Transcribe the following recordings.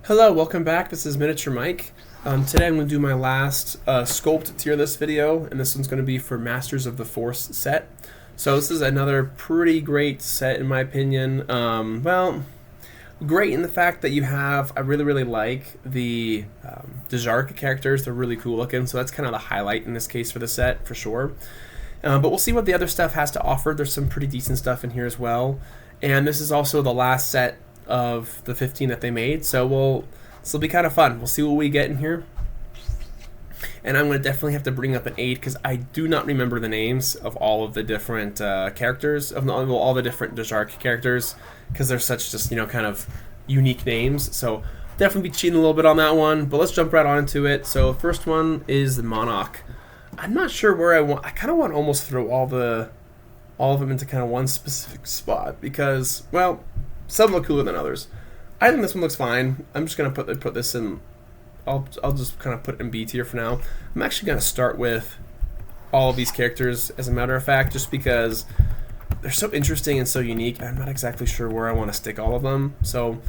Hello, welcome back. This is Miniature Mike. Today I'm going to do my last Sculpt tier list video, and this one's going to be for Masters of the Force set. So this is another pretty great set in my opinion. Well, great in the fact that you have, I really like the Dejark characters. They're really cool looking, so that's kind of the highlight in this case for the set, for sure. But we'll see what the other stuff has to offer. There's some pretty decent stuff in here as well. And this is also the last set of the 15 that they made, so this will be kind of fun. We'll see what we get in here. And I'm going to definitely have to bring up an 8 because I do not remember the names of all of the different characters, of all the different Dejark characters, because they're such just, kind of unique names. So definitely be cheating a little bit on that one, but let's jump right on into it. So first one is the Monarch. I'm not sure where I kind of want to almost throw all of them into kind of one specific spot because, well, some look cooler than others. I think this one looks fine. I'm just gonna put this in. I'll just kind of put it in B tier for now. I'm actually gonna start with all of these characters, as a matter of fact, just because they're so interesting and so unique. I'm not exactly sure where I want to stick all of them. So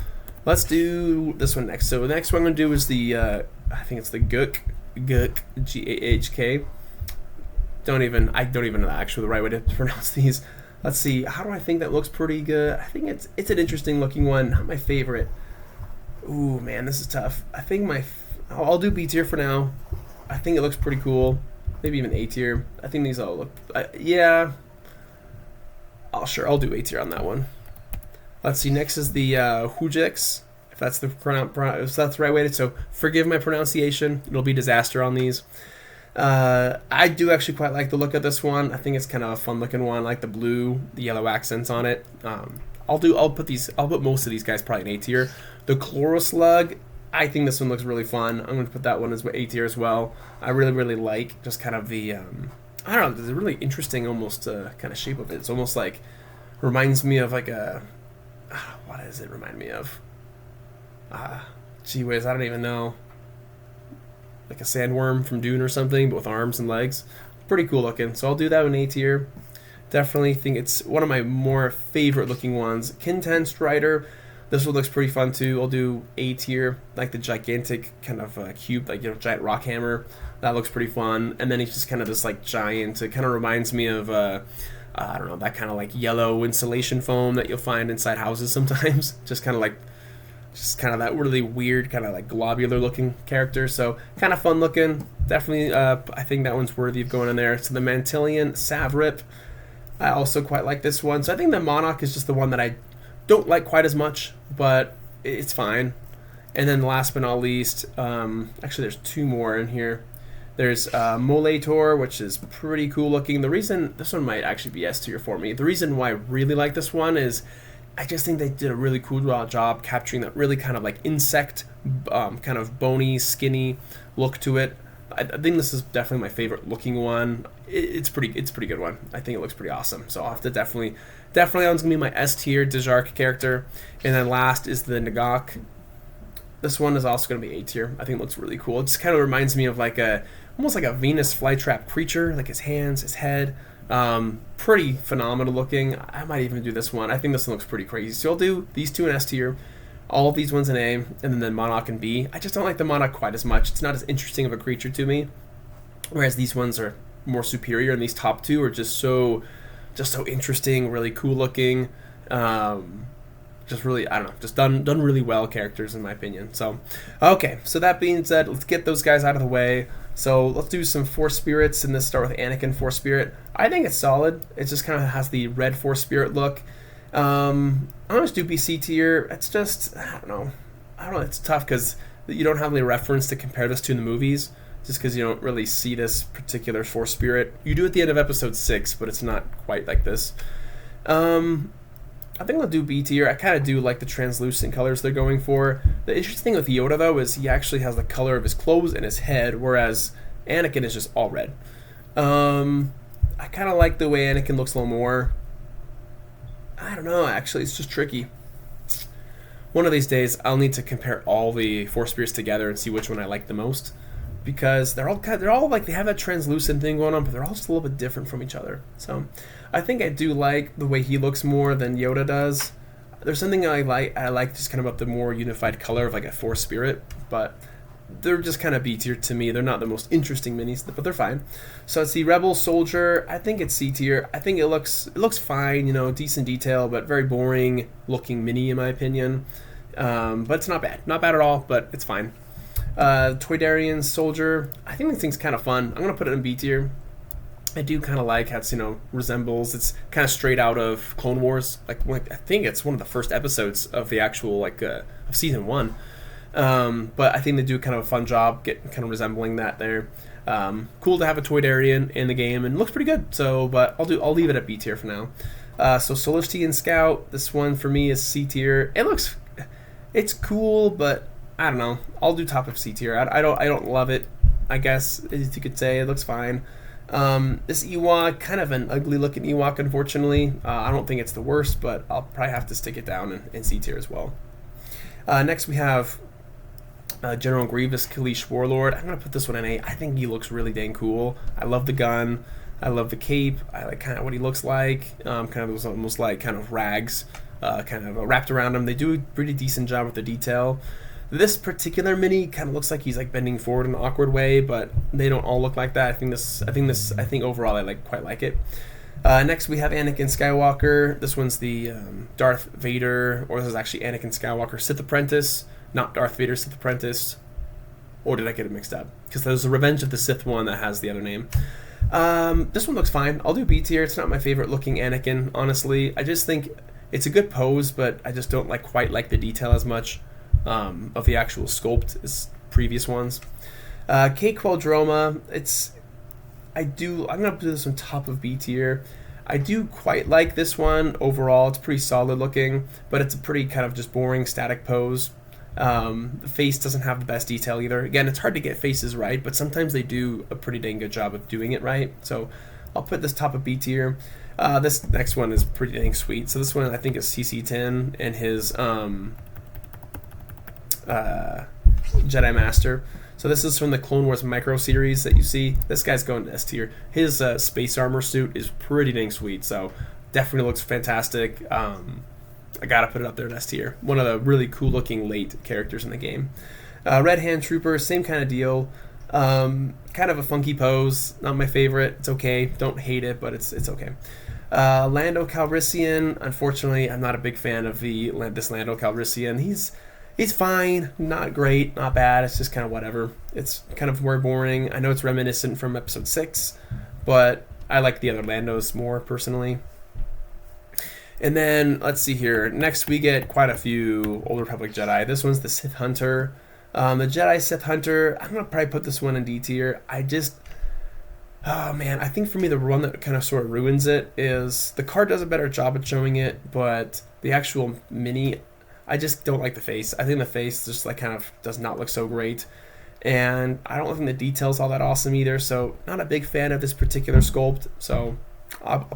let's do this one next. So the next one I'm gonna do is the I think it's the Guk G-A-H-K. I don't even know actually the right way to pronounce these. Let's see, how do I think that looks pretty good? I think it's an interesting looking one, not my favorite. Ooh, man, this is tough. I think I'll do B tier for now. I think it looks pretty cool. Maybe even A tier. I think these all look, yeah. I'll do A tier on that one. Let's see, next is the Hujix, if that's the right way to, so forgive my pronunciation. It'll be disaster on these. I do actually quite like the look of this one. I think it's kind of a fun looking one. I like the blue, the yellow accents on it. I'll put most of these guys probably in A tier. The Chloroslug, I think this one looks really fun. I'm going to put that one as A tier as well. I really like just kind of the, I don't know, there's a really interesting almost kind of shape of it. It's almost like, reminds me of like a, what does it remind me of? Gee whiz, I don't even know. Like a sandworm from Dune or something, but with arms and legs. Pretty cool looking. So I'll do that in A tier. Definitely think it's one of my more favorite looking ones. Kintan Strider. This one looks pretty fun too. I'll do A tier. Like the gigantic kind of cube, like giant rock hammer. That looks pretty fun. And then he's just kind of this like giant. It kind of reminds me of I don't know, that kind of like yellow insulation foam that you'll find inside houses sometimes. Just kind of that really weird kind of like globular looking character, so kind of fun looking. Definitely I think that one's worthy of going in there. So the Mantilian Savrip, I also quite like this one. So I think the Monarch is just the one that I don't like quite as much, but it's fine. And then last but not least, actually there's two more in here. There's Molator, which is pretty cool looking. The reason this one might actually be S tier for me, the reason why I really like this one is I just think they did a really cool job capturing that really kind of like insect, kind of bony, skinny look to it. I think this is definitely my favorite looking one. It's a pretty good one. I think it looks pretty awesome. So I'll have to definitely that one's gonna be my S tier Dejark character. And then last is the Nagak. This one is also gonna be A tier. I think it looks really cool. It just kind of reminds me of like almost like a Venus flytrap creature, like his hands, his head. Pretty phenomenal looking. I might even do this one. I think this one looks pretty crazy. So I'll do these two in S tier, all of these ones in A, and then the Monarch in B. I just don't like the Monarch quite as much. It's not as interesting of a creature to me, whereas these ones are more superior, and these top two are just so interesting, really cool looking. Just really, I don't know, just done really well characters in my opinion. So, okay, so that being said, let's get those guys out of the way. So let's do some Force Spirits, and let's start with Anakin Force Spirit. I think it's solid. It just kind of has the red Force Spirit look. I'm gonna just do BC tier. It's just, I don't know, it's tough because you don't have any reference to compare this to in the movies, just because you don't really see this particular Force Spirit. You do at the end of episode 6, but it's not quite like this. I think I'll do B tier. I kind of do like the translucent colors they're going for. The interesting thing with Yoda, though, is he actually has the color of his clothes and his head, whereas Anakin is just all red. I kind of like the way Anakin looks a little more. I don't know, actually. It's just tricky. One of these days, I'll need to compare all the Force Spirits together and see which one I like the most. Because they're all like, they have that translucent thing going on, but they're all just a little bit different from each other. So I think I do like the way he looks more than Yoda does. There's something I like just kind of about the more unified color of like a Force Spirit, but they're just kind of B tier to me. They're not the most interesting minis, but they're fine. So let's see, Rebel Soldier. I think it's C tier. I think it looks fine. You know, decent detail, but very boring looking mini in my opinion. But it's not bad. Not bad at all, but it's fine. Toydarian Soldier. I think this thing's kind of fun. I'm gonna put it in B tier. I do kind of like how it's, you know, resembles. It's kind of straight out of Clone Wars. Like I think it's one of the first episodes of the actual of season 1. But I think they do kind of a fun job getting kind of resembling that there. Cool to have a Toydarian in the game, and looks pretty good. So, but I'll leave it at B tier for now. So Celestian Scout. This one for me is C tier. It's cool, but I don't know. I'll do top of C tier. I don't love it, I guess, as you could say. It looks fine. This Ewok, kind of an ugly looking Ewok, unfortunately. I don't think it's the worst, but I'll probably have to stick it down in C tier as well. Next we have General Grievous Kalish Warlord. I'm going to put this one in A. I think he looks really dang cool. I love the gun. I love the cape. I like kind of what he looks like. Kind of was almost like kind of rags kind of wrapped around him. They do a pretty decent job with the detail. This particular mini kind of looks like he's like bending forward in an awkward way, but they don't all look like that. I think overall I quite like it. Next we have Anakin Skywalker. This one's the Darth Vader, or this is actually Anakin Skywalker Sith Apprentice, not Darth Vader Sith Apprentice. Or did I get it mixed up? Because there's a Revenge of the Sith one that has the other name. This one looks fine. I'll do B tier. It's not my favorite looking Anakin, honestly. I just think it's a good pose, but I just don't quite like the detail as much of the actual sculpt as previous ones. K Quadroma. I'm gonna put this on top of B tier. I do quite like this one overall. It's pretty solid looking, but it's a pretty kind of just boring static pose. The face doesn't have the best detail either. Again, it's hard to get faces right, but sometimes they do a pretty dang good job of doing it right. So I'll put this top of B tier. This next one is pretty dang sweet. So this one I think is CC10 and his Jedi Master. So this is from the Clone Wars Micro series that you see. This guy's going to S tier. His space armor suit is pretty dang sweet. So definitely looks fantastic. I gotta put it up there in S tier. One of the really cool looking late characters in the game. Red Hand Trooper, same kind of deal. Kind of a funky pose. Not my favorite. It's okay. Don't hate it, but it's okay. Lando Calrissian. Unfortunately, I'm not a big fan of this Lando Calrissian. He's fine. Not great. Not bad. It's just kind of whatever. It's kind of more boring. I know it's reminiscent from Episode 6, but I like the other Landos more personally. And then, let's see here. Next, we get quite a few Old Republic Jedi. This one's the Sith Hunter. The Jedi Sith Hunter, I'm going to probably put this one in D tier. Oh man, I think for me the one that kind of sort of ruins it is the card does a better job at showing it, but the actual mini, I just don't like the face. I think the face just kind of does not look so great. And I don't think the detail's all that awesome either, so not a big fan of this particular sculpt. So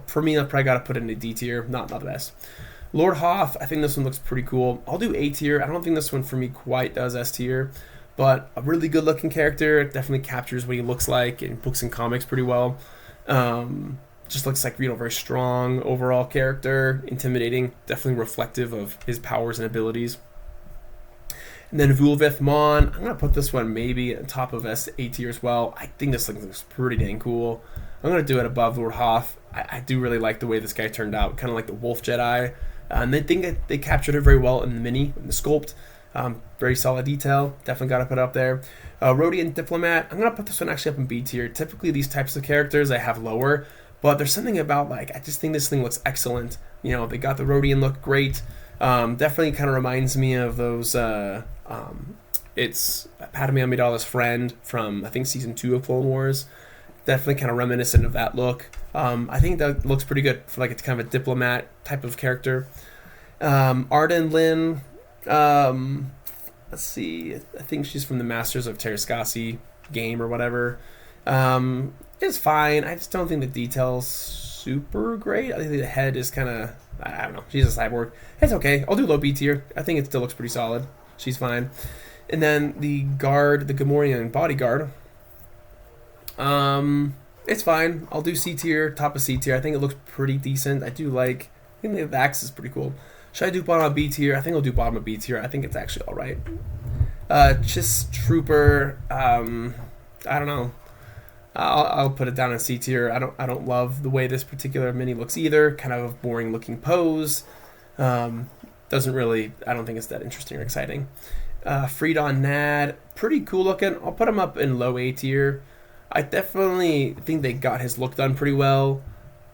for me, I probably got to put it in a D tier. Not the best. Lord Hoth, I think this one looks pretty cool. I'll do A tier. I don't think this one for me quite does S tier, but a really good looking character. It definitely captures what he looks like in books and comics pretty well. Just looks like, very strong overall character, intimidating, definitely reflective of his powers and abilities. And then Vulvith Mon, I'm going to put this one maybe on top of A tier as well. I think this looks pretty dang cool. I'm going to do it above Lord Hoth. I do really like the way this guy turned out, kind of like the Wolf Jedi. And they think that they captured it very well in the mini, in the sculpt. Very solid detail. Definitely got to put it up there. Rodian Diplomat, I'm going to put this one actually up in B tier. Typically these types of characters I have lower, but there's something about, I just think this thing looks excellent. They got the Rodian look great. Definitely kind of reminds me of those, it's Padme Amidala's friend from, I think, Season 2 of Clone Wars. Definitely kind of reminiscent of that look. I think that looks pretty good for it's kind of a diplomat type of character. Arden Lin, let's see, I think she's from the Masters of Terrascasi game or whatever. It's fine. I just don't think the detail's super great. I think the head is kind of, I don't know, she's a cyborg. It's okay. I'll do low B tier. I think it still looks pretty solid. She's fine. And then the guard, the Gamorrean bodyguard, it's fine. I'll do C tier, top of C tier. I think it looks pretty decent. I think the axe is pretty cool. Should I do bottom of B tier? I think I'll do bottom of B tier. I think it's actually all right. Chiss Trooper. I don't know. I'll put it down in C tier. I don't love the way this particular mini looks either. Kind of a boring looking pose. Doesn't really. I don't think it's that interesting or exciting. Freedon Nad, pretty cool looking. I'll put him up in low A tier. I definitely think they got his look done pretty well.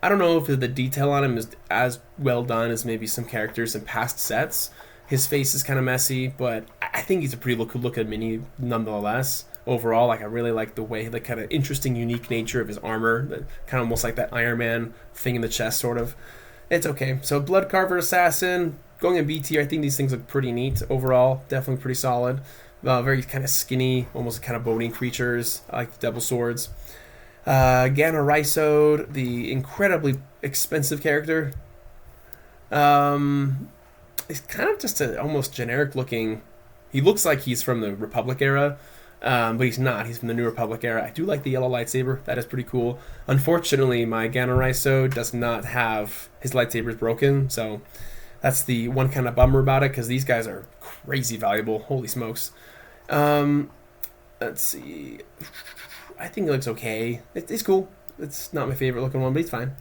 I don't know if the detail on him is as well done as maybe some characters in past sets. His face is kind of messy, but I think he's a pretty cool looking mini nonetheless. Overall, like I really like the way, the kind of interesting, unique nature of his armor, kind of almost like that Iron Man thing in the chest, sort of. It's okay. So Blood Carver Assassin, going in B tier. I think these things look pretty neat overall. Definitely pretty solid. Very kind of skinny, almost kind of boating creatures. I like the double swords. Gamma Rhysode, the incredibly expensive character. It's kind of just a almost generic looking. He looks like he's from the Republic era, but he's not. He's from the New Republic era. I do like the yellow lightsaber. That is pretty cool. Unfortunately, my Gamma Rhysode does not have his lightsabers broken, so that's the one kind of bummer about it, because these guys are crazy valuable. Holy smokes. Let's see. I think it looks okay. It's cool. It's not my favorite looking one, but he's fine.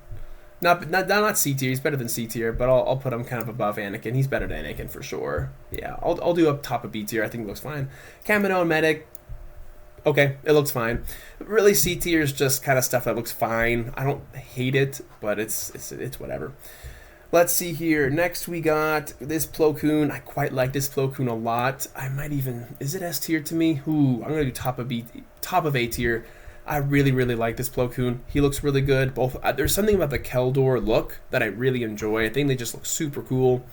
Not C tier. He's better than C tier, but I'll put him kind of above Anakin. He's better than Anakin for sure. Yeah, I'll do up top of B tier. I think it looks fine. Kamino and Medic. Okay, it looks fine. Really, C tier is just kind of stuff that looks fine. I don't hate it, but it's whatever. Let's see here. Next we got this Plo Koon. I quite like this Plo Koon a lot. I might even, is it S tier to me? Ooh, I'm gonna do top of A tier. I really like this Plo Koon. He looks really good. Both there's something about the Keldor look that I really enjoy. I think they just look super cool.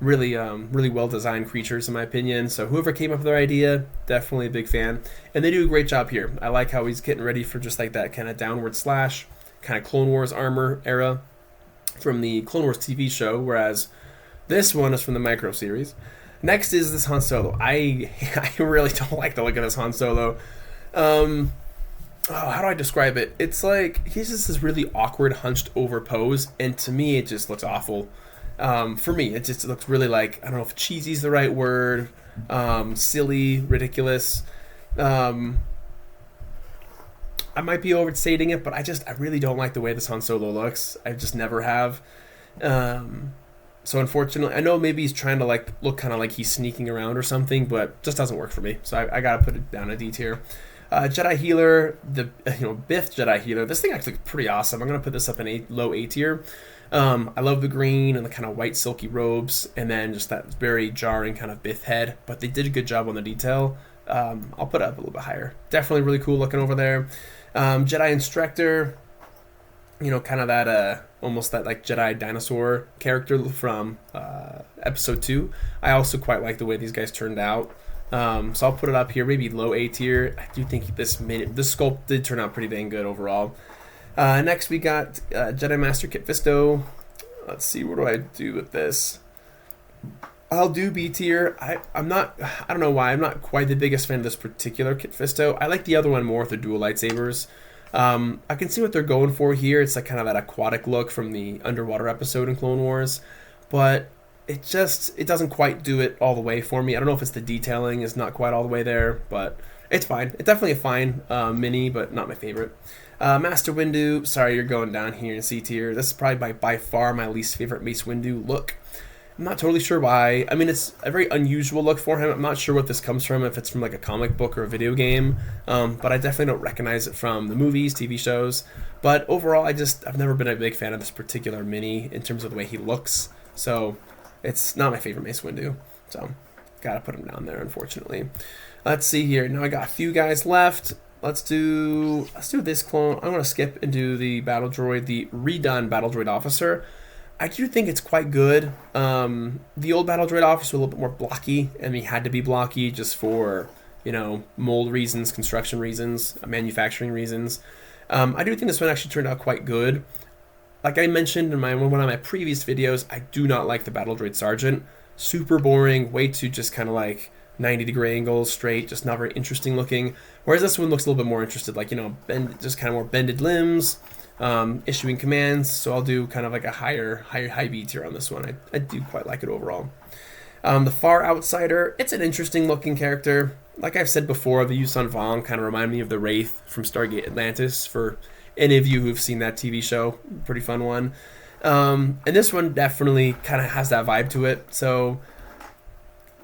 Really well designed creatures in my opinion. So whoever came up with their idea, definitely a big fan. And they do a great job here. I like how he's getting ready for just like that kind of downward slash, kind of Clone Wars armor era from the Clone Wars TV show, whereas this one is from the Micro series. Next is this Han Solo. I really don't like the look of this Han Solo. How do I describe it? It's like he's just this really awkward, hunched over pose, and to me, it just looks awful. For me, it just looks really like, I don't know if cheesy is the right word, silly, ridiculous. I might be overstating it, but I really don't like the way this Han Solo looks. I just never have. So unfortunately, I know maybe he's trying to like look kind of like he's sneaking around or something, but just doesn't work for me. So I gotta put it down a D tier. Jedi Healer, the Biff Jedi Healer. This thing actually looks pretty awesome. I'm gonna put this up in low A tier. I love the green and the kind of white silky robes, and then just that very jarring kind of Biff head. But they did a good job on the detail. I'll put it up a little bit higher. Definitely really cool looking over there. Jedi Instructor, kind of that almost that like Jedi dinosaur character from episode 2. I also quite like the way these guys turned out. So I'll put it up here, maybe low A tier. I do think this sculpt did turn out pretty dang good overall. Next we got Jedi Master Kit Fisto. Let's see, what do I do with this? I'll do B tier. I don't know why, I'm not quite the biggest fan of this particular Kit Fisto. I like the other one more with the dual lightsabers. I can see what they're going for here. It's like kind of that aquatic look from the underwater episode in Clone Wars, but it doesn't quite do it all the way for me. I don't know if it's the detailing is not quite all the way there, but it's fine. It's definitely a fine mini, but not my favorite. Master Windu, sorry, you're going down here in C tier. This is probably by far my least favorite Mace Windu look. I'm not totally sure why. I mean, it's a very unusual look for him. I'm not sure what this comes from, if it's from like a comic book or a video game, but I definitely don't recognize it from the movies, TV shows. But overall, I've never been a big fan of this particular mini in terms of the way he looks. So it's not my favorite Mace Windu. So gotta put him down there, unfortunately. Let's see here. Now I got a few guys left. Let's do this clone. I'm gonna skip and do the battle droid, the redone battle droid officer. I do think it's quite good. The old battle droid officer was a little bit more blocky, and he had to be blocky just for mold reasons, construction reasons, manufacturing reasons. I do think this one actually turned out quite good. Like I mentioned in one of my previous videos, I do not like the battle droid sergeant. Super boring, way too just kind of like 90-degree angles, straight, just not very interesting looking. Whereas this one looks a little bit more interested, like just kind of more bended limbs. issuing commands. So I'll do kind of like a high B tier on this one. I do quite like it overall. The Far Outsider, it's an interesting looking character. Like I've said before, the Yusun Vong kind of remind me of the Wraith from Stargate Atlantis, for any of you who've seen that TV show. Pretty fun one. And this one definitely kind of has that vibe to it, so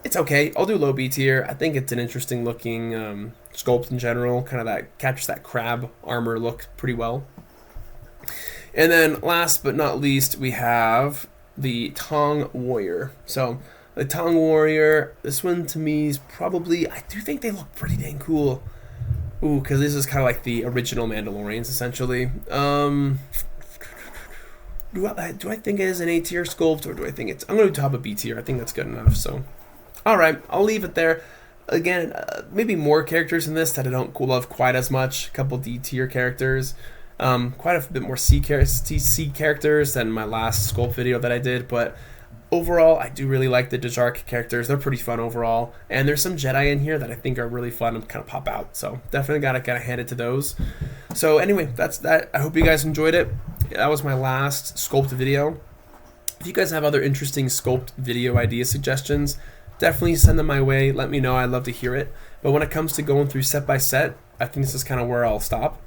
it's okay. I'll do low B tier. I think it's an interesting looking sculpt in general, kind of that captures that crab armor look pretty well. And then last but not least, we have the Tong Warrior. So the Tong Warrior, this one to me is probably, I do think they look pretty dang cool. Ooh, because this is kind of like the original Mandalorians, essentially. Do I think it is an A tier sculpt, or do I think it's... I'm going to top a B tier. I think that's good enough, so... Alright, I'll leave it there. Again, maybe more characters in this that I don't love quite as much. A couple D tier characters. Quite a bit more C characters than my last sculpt video that I did, but overall, I do really like the Dejark characters. They're pretty fun overall, and there's some Jedi in here that I think are really fun and kind of pop out, so definitely gotta hand it to those. So anyway, that's that. I hope you guys enjoyed it. That was my last sculpt video. If you guys have other interesting sculpt video idea suggestions, definitely send them my way. Let me know. I'd love to hear it. But when it comes to going through set by set, I think this is kind of where I'll stop.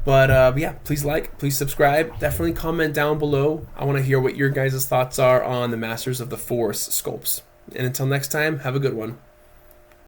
But yeah, please like, please subscribe. Definitely comment down below. I want to hear what your guys' thoughts are on the Masters of the Force sculpts. And until next time, have a good one.